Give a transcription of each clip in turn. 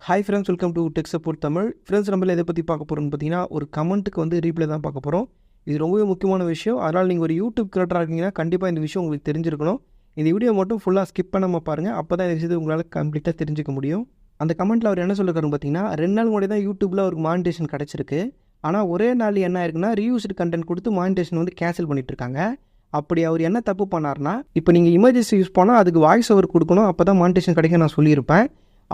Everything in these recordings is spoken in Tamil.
Hi friends, welcome to tech support Tamil. Friends, நம்மள எதை பற்றி பார்க்க போகிறோம்னு பார்த்தீங்கன்னா, ஒரு கமெண்ட்டுக்கு வந்து ரீப்ளை தான் பார்க்க போகிறோம். இது ரொம்பவே முக்கியமான விஷயம். அதனால் நீங்கள் ஒரு யூடியூப் கிரியேட்டராக இருக்கீங்கன்னா கண்டிப்பாக இந்த விஷயம் உங்களுக்கு தெரிஞ்சிருக்கணும். இந்த வீடியோ மட்டும் ஃபுல்லாக ஸ்கிப் பண்ணாமல் பாருங்கள். அப்போ தான் இந்த விஷயத்தை உங்களால் கம்ப்ளீட்டாக தெரிஞ்சிக்க முடியும். அந்த கமெண்ட்டில் அவர் என்ன சொல்லிருக்காருன்னு பார்த்தீங்கன்னா, 2 நாள் முன்னாடி தான் யூடியூப்பில் அவருக்கு மானிட்டேஷன் கிடச்சிருக்கு. ஆனால் ஒரே நாள் என்ன ஆயிருக்குன்னா, ரீயூஸ்டு கண்டென்ட் கொடுத்து மானிட்டேஷன் வந்து கேன்சல் பண்ணிட்டுருக்காங்க. அப்படி அவர் என்ன தப்பு பண்ணார்னா, இப்போ நீங்கள் இமேஜஸ் யூஸ் பண்ணால் அதுக்கு வாய்ஸ் ஓவர் கொடுக்கணும், அப்போ தான் மானிட்டேஷன் கிடைக்கும் நான் சொல்லியிருப்பேன்.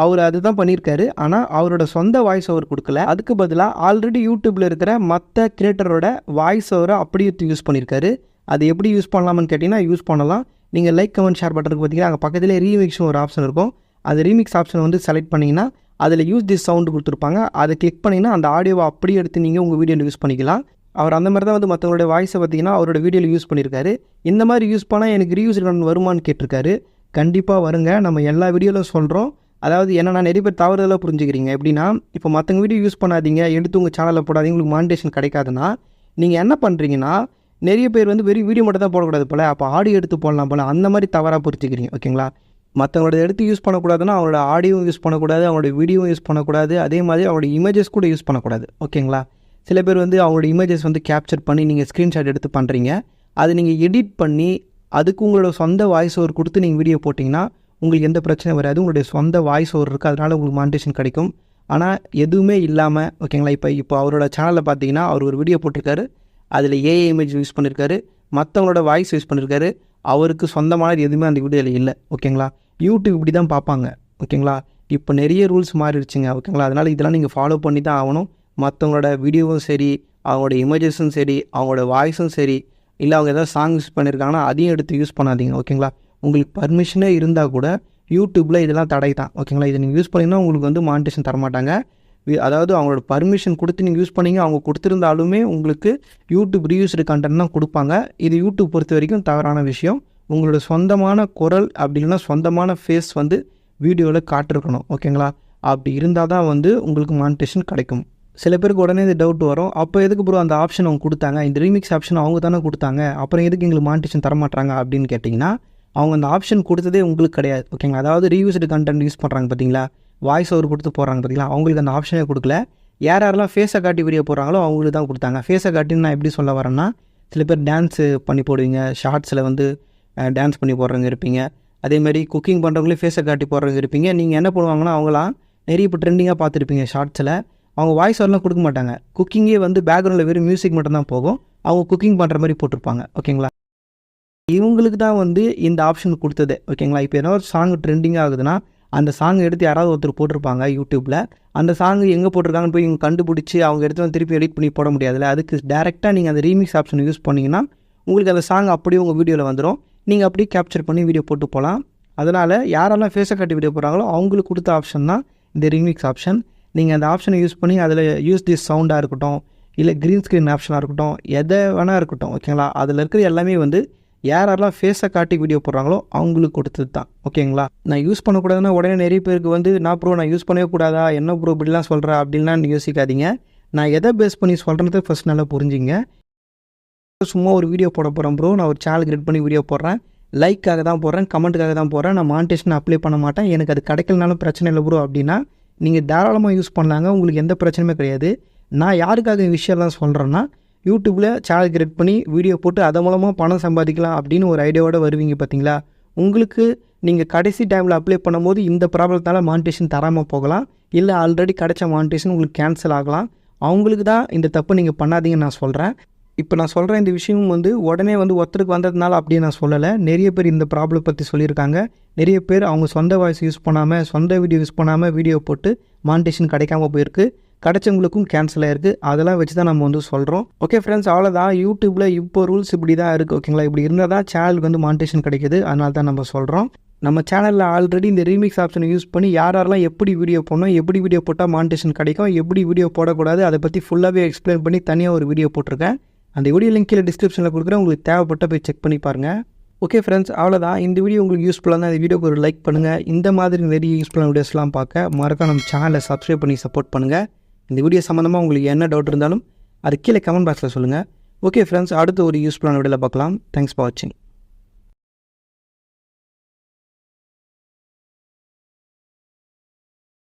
அவர் அதுதான் பண்ணியிருக்காரு. ஆனால் அவரோட சொந்த வாய்ஸ் ஓவர் கொடுக்கல. அதுக்கு பதிலாக ஆல்ரெடி யூடியூப்பில் இருக்கிற மற்ற கிரியேட்டரோட வாய்ஸ் ஓவரை அப்படியே யூஸ் பண்ணியிருக்காரு. அது எப்படி யூஸ் பண்ணலாம்னு கேட்டிங்கன்னா, யூஸ் பண்ணலாம். நீங்கள் லைக், கமெண்ட், ஷேர் பட்டனுக்கு பார்த்தீங்கன்னா அங்கே பக்கத்திலே ரீமிக்ஸ்னு ஒரு ஆப்ஷன் இருக்கும். அது ரீமிக்ஸ் ஆப்ஷனை வந்து செலக்ட் பண்ணிங்கன்னா அதில் யூஸ் திஸ் சவுண்டு கொடுத்துருப்பாங்க. அதை கிளிக் பண்ணிங்கன்னா அந்த ஆடியோவை அப்படியே எடுத்து நீங்கள் உங்கள் வீடியோவில் யூஸ் பண்ணிக்கலாம். அவர் அந்த மாதிரி தான் வந்து மற்றவங்களுடைய வாய்ஸை பார்த்தீங்கன்னா அவரோட வீடியோவில் யூஸ் பண்ணியிருக்காரு. இந்த மாதிரி யூஸ் பண்ணால் எனக்கு ரீயூஸ் வருமானு கேட்டிருக்காரு. கண்டிப்பாக வருங்க. நம்ம எல்லா வீடியோவில் சொல்கிறோம். அதாவது என்னென்னா, நிறைய பேர் தவறுதலாக புரிஞ்சுக்கிறீங்க. எப்படின்னா, இப்போ மற்றவங்க வீடியோ யூஸ் பண்ணாதீங்க, எடுத்து உங்கள் சேனலில் போடாதீங்க, உங்களுக்கு மானிட்டேஷன் கிடைக்காதுன்னா நீங்கள் என்ன பண்ணுறீங்கன்னா, நிறைய பேர் வந்து வெறும் வீடியோ மட்டும் தான் போடக்கூடாது போல், அப்போ ஆடியோ எடுத்து போடலாம் போல், அந்த மாதிரி தவறாக புரிஞ்சுக்கிறீங்க. ஓகேங்களா? மற்றவங்களோட எடுத்து யூஸ் பண்ணக்கூடாதுன்னா அவங்களோட ஆடியோவும் யூஸ் பண்ணக்கூடாது, அவங்களோட வீடியோவும் யூஸ் பண்ணக்கூடாது, அதே மாதிரி அவங்களோட இமேஜஸ் கூட யூஸ் பண்ணக்கூடாது. ஓகேங்களா? சில பேர் வந்து அவங்களோட இமேஜஸ் வந்து கேப்சர் பண்ணி நீங்கள் ஸ்க்ரீன்ஷாட் எடுத்து பண்ணுறீங்க. அதை நீங்கள் எடிட் பண்ணி அதுக்கு உங்களோட சொந்த வாய்ஸ் ஓவர் கொடுத்து நீங்கள் வீடியோ போட்டிங்கன்னா உங்களுக்கு எந்த பிரச்சனையும் வராது. உங்களுடைய சொந்த வாய்ஸ் ஓவர் இருக்குது, அதனால் உங்களுக்கு மானிட்டேஷன் கிடைக்கும். ஆனால் எதுவுமே இல்லாமல், ஓகேங்களா, இப்போ அவரோட சேனலில் பார்த்தீங்கன்னா அவர் ஒரு வீடியோ போட்டிருக்காரு. அதில் ஏஐ இமேஜ் யூஸ் பண்ணியிருக்காரு, மற்றவங்களோட வாய்ஸ் யூஸ் பண்ணியிருக்காரு. அவருக்கு சொந்தமானது எதுவுமே அந்த வீடியோவில் இல்லை. ஓகேங்களா? யூடியூப் இப்படி தான் பார்ப்பாங்க. ஓகேங்களா? இப்போ நிறைய ரூல்ஸ் மாறிடுச்சுங்க. ஓகேங்களா? அதனால் இதெல்லாம் நீங்கள் ஃபாலோ பண்ணி தான் ஆகணும். மற்றவங்களோட வீடியோவும் சரி, அவங்களோட இமேஜஸும் சரி, அவங்களோட வாய்ஸும் சரி, இல்லை அவங்க ஏதாவது சாங் யூஸ் பண்ணியிருக்காங்கன்னா அதையும் எடுத்து யூஸ் பண்ணாதீங்க. ஓகேங்களா? உங்களுக்கு பர்மிஷனே இருந்தால் கூட யூடியூப்பில் இதெல்லாம் தடை தான். ஓகேங்களா? இதை நீங்கள் யூஸ் பண்ணிங்கன்னா உங்களுக்கு வந்து மானிட்டேஷன் தரமாட்டாங்க. அதாவது அவங்களோட பர்மிஷன் கொடுத்து நீங்கள் யூஸ் பண்ணிங்க, அவங்க கொடுத்துருந்தாலுமே உங்களுக்கு யூடியூப் ரீயூஸ்டு கண்டென்ட் தான் கொடுப்பாங்க. இது யூடியூப் பொறுத்த வரைக்கும் தவறான விஷயம். உங்களோட சொந்தமான குரல் அப்படி இல்லைன்னா சொந்தமான ஃபேஸ் வந்து வீடியோவில் காட்டிருக்கணும். ஓகேங்களா? அப்படி இருந்தால் தான் வந்து உங்களுக்கு மானிட்டேஷன் கிடைக்கும். சில பேருக்கு உடனே இந்த டவுட் வரும், அப்போ எதுக்கு ப்ரோ அந்த ஆப்ஷன் அவங்க கொடுத்தாங்க, இந்த ரீமிக்ஸ் ஆப்ஷன் அவங்க தானே கொடுத்தாங்க, அப்புறம் எதுக்கு எங்களுக்கு மானிட்டேஷன் தரமாட்டாங்க அப்படின்னு கேட்டிங்கன்னா, அவங்க அந்த ஆப்ஷன் கொடுத்ததே உங்களுக்கு கிடையாது. ஓகேங்களா? அதாவது ரீயூஸ்டு கண்டென்ட் யூஸ் பண்ணுறாங்க பார்த்தீங்களா, வாய்ஸ் ஓவர் கொடுத்து போகிறாங்க பார்த்தீங்களா, அவங்களுக்கு அந்த ஆப்ஷனே கொடுக்கல. யாரெல்லாம் ஃபேஸை காட்டி வீடியோ போடுறாங்களோ அவங்களுக்கு தான் கொடுத்தாங்க. ஃபேஸை காட்டின்னு நான் எப்படி சொல்ல வரேன்னா, சில பேர் டான்ஸு பண்ணி போடுவீங்க, ஷார்ட்ஸில் வந்து டான்ஸ் பண்ணி போடுறவங்க இருப்பீங்க. அதேமாதிரி குக்கிங் பண்ணுறவங்களே ஃபேஸை காட்டி போடுறவங்க இருப்பீங்க. நீங்கள் என்ன பண்ணுவாங்கன்னா, அவங்களாம் நிறைய இப்போ ட்ரெண்டிங்காக பார்த்துருப்பீங்க. ஷார்ட்ஸில் அவங்க வாய்ஸ் ஓவர்லாம் கொடுக்க மாட்டாங்க. குக்கிங்கே வந்து பேக்ரவுண்டில் வெறும் மியூசிக் மட்டும் தான் போகும். அவங்க குக்கிங் பண்ணுற மாதிரி போட்டிருப்பாங்க. ஓகேங்களா? இவங்களுக்கு தான் வந்து இந்த ஆப்ஷன் கொடுத்தது. ஓகேங்களா? இப்போ ஏதாவது ஒரு சாங் ட்ரெண்டிங் ஆகுதுன்னா அந்த சாங் எடுத்து யாராவது ஒருத்தர் போட்டிருப்பாங்க யூடியூப்பில். அந்த சாங் எங்கே போட்டிருக்காங்கன்னு போய் இவங்க கண்டுபிடிச்சி அவங்க எடுத்து வந்து திருப்பி எடிட் பண்ணி போட முடியாதுல்ல. அதுக்கு டேரெக்டாக நீங்கள் அந்த ரீமிக்ஸ் ஆப்ஷன் யூஸ் பண்ணிங்கன்னா உங்களுக்கு அந்த சாங் அப்படியே உங்கள் வீடியோவில் வந்துடும். நீங்கள் அப்படியே கேப்சர் பண்ணி வீடியோ போட்டு போகலாம். அதனால் யாரெல்லாம் ஃபேஸை காட்டி வீடியோ போடுறாங்களோ அவங்களுக்கு கொடுத்த ஆப்ஷன் தான் இந்த ரீமிக்ஸ் ஆப்ஷன். நீங்கள் அந்த ஆப்ஷனை யூஸ் பண்ணி அதில் யூஸ் திஸ் சவுண்டாக இருக்கட்டும், இல்லை க்ரீன் ஸ்க்ரீன் ஆப்ஷனாக இருக்கட்டும், எதை வேணால் இருக்கட்டும். ஓகேங்களா? அதில் இருக்கிற எல்லாமே வந்து யாரெல்லாம் ஃபேஸை காட்டி வீடியோ போடுறாங்களோ அவங்களுக்கு கொடுத்தது தான். ஓகேங்களா? நான் யூஸ் பண்ணக்கூடாதுன்னா உடனே நிறைய பேருக்கு வந்து நான் யூஸ் பண்ணவே கூடாதா, என்ன ப்ரோ இப்படிலாம் சொல்கிறேன் அப்படின்லாம் யோசிக்காதீங்க. நான் எதை பேஸ் பண்ணி சொல்கிறது ஃபஸ்ட் நல்லா புரிஞ்சுங்க. சும்மா ஒரு வீடியோ போட போகிறேன் ப்ரோ, நான் ஒரு சேனல் கிரியேட் பண்ணி வீடியோ போடுறேன், லைக்காக தான் போடுறேன், கமெண்ட்டுக்காக தான் போடுறேன், நான் மானிட்டேஷன் அப்ளை பண்ண மாட்டேன், எனக்கு அது கிடைக்கலனாலும் பிரச்சனை இல்லை ப்ரோ அப்படின்னா நீங்கள் தாராளமாக யூஸ் பண்ணலாங்க. உங்களுக்கு எந்த பிரச்சனையுமே கிடையாது. நான் யாருக்காக இந்த விஷயம்லாம் சொல்கிறேன்னா, யூடியூப்பில் சேனல் கிரியேட் பண்ணி வீடியோ போட்டு அதன் மூலமாக பணம் சம்பாதிக்கலாம் அப்படின்னு ஒரு ஐடியாவோட வருவீங்க பார்த்தீங்களா. உங்களுக்கு நீங்கள் கடைசி டைமில் அப்ளை பண்ணும்போது இந்த ப்ராப்ளத்தால் மானிட்டேஷன் தராமல் போகலாம், இல்லை ஆல்ரெடி கிடைச்ச மானிட்டேஷன் உங்களுக்கு கேன்சல் ஆகலாம். அவங்களுக்கு தான் இந்த தப்பு நீங்கள் பண்ணாதீங்கன்னு நான் சொல்கிறேன். இப்போ நான் சொல்கிற இந்த விஷயமும் வந்து உடனே வந்து ஒருத்தருக்கு வந்ததுனால அப்படியே நான் சொல்லலை. நிறைய பேர் இந்த ப்ராப்ளம் பற்றி சொல்லியிருக்காங்க. நிறைய பேர் அவங்க சொந்த வாய்ஸ் யூஸ் பண்ணாமல், சொந்த வீடியோ யூஸ் பண்ணாமல் வீடியோ போட்டு மானிட்டேஷன் கிடைக்காம போயிருக்கு. கிடைச்சவங்களுக்கும் கேன்சல் ஆயிருக்கு. அதெல்லாம் வச்சு தான் நம்ம வந்து சொல்கிறோம். ஓகே ஃப்ரெண்ட்ஸ், அவ்வளோதான். யூடியூப்பில் இப்போ ரூல்ஸ் இப்படி தான் இருக்குது. ஓகேங்களா? இப்படி இருந்தால் தான் சேனலுக்கு வந்து மானிட்டேஷன் கிடைக்கிது. அதனால தான் நம்ம சொல்கிறோம். நம்ம சேனலில் ஆல்ரெடி இந்த ரீமிக்ஸ் ஆப்ஷனை யூஸ் பண்ணி யாரெல்லாம் எப்படி வீடியோ போடணும், எப்படி வீடியோ போட்டால் மானிட்டேஷன் கிடைக்கும், எப்படி வீடியோ போடக்கூடாது, அதை பற்றி ஃபுல்லாகவே எக்ஸ்பிளைன் பண்ணி தனியாக ஒரு வீடியோ போட்டிருக்கேன். அந்த வீடியோ லிங்க் கீழே டிஸ்கிரிப்ஷனில் கொடுக்குறேன். உங்களுக்கு தேவைப்பட்ட போய் செக் பண்ணி பாருங்கள். ஓகே ஃப்ரெண்ட்ஸ், அவ்வளோதான். இந்த வீடியோ உங்களுக்கு யூஸ்ஃபுல்லாக தான். இந்த வீடியோக்கு ஒரு லைக் பண்ணுங்கள். இந்த மாதிரி நிறைய யூஸ்ஃபுல்லான வீடியோஸ்லாம் பார்க்க மறக்காம நம்ம சேனலை சப்ஸ்கிரைப் பண்ணி சப்போர்ட் பண்ணுங்கள். இந்த வீடியோ சம்மந்தமாக உங்களுக்கு என்ன டவுட் இருந்தாலும் அது கீழே கமெண்ட் பாக்ஸில் சொல்லுங்கள். ஓகே ஃப்ரெண்ட்ஸ், அடுத்து ஒரு யூஸ்ஃபுல்லான வீடியோவில் பார்க்கலாம். தேங்க்ஸ் ஃபார் வாட்சிங்.